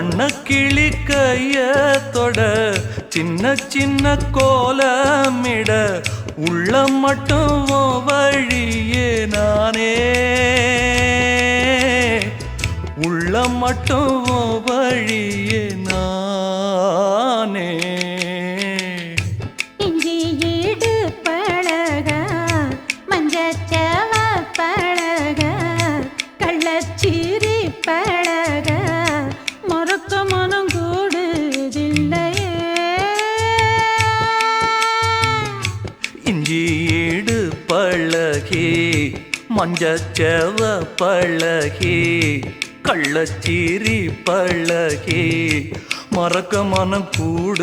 வண்ணக்கிளி கைய தொட சின்ன சின்ன கோலமிட உள்ள மட்டும் வழியே நானே உள்ள மட்டும் வழியே நானே இஞ்சி ஈடு பழக மஞ்சச்சவ பழக கள்ளச்சீரி பழக மறக்க மனம் கூடுதில்லையே இஞ்சி ஈடு பழகி மஞ்சச்சவ பழகி கள்ளச்சீரி பழகி மறக்க மனம் கூடு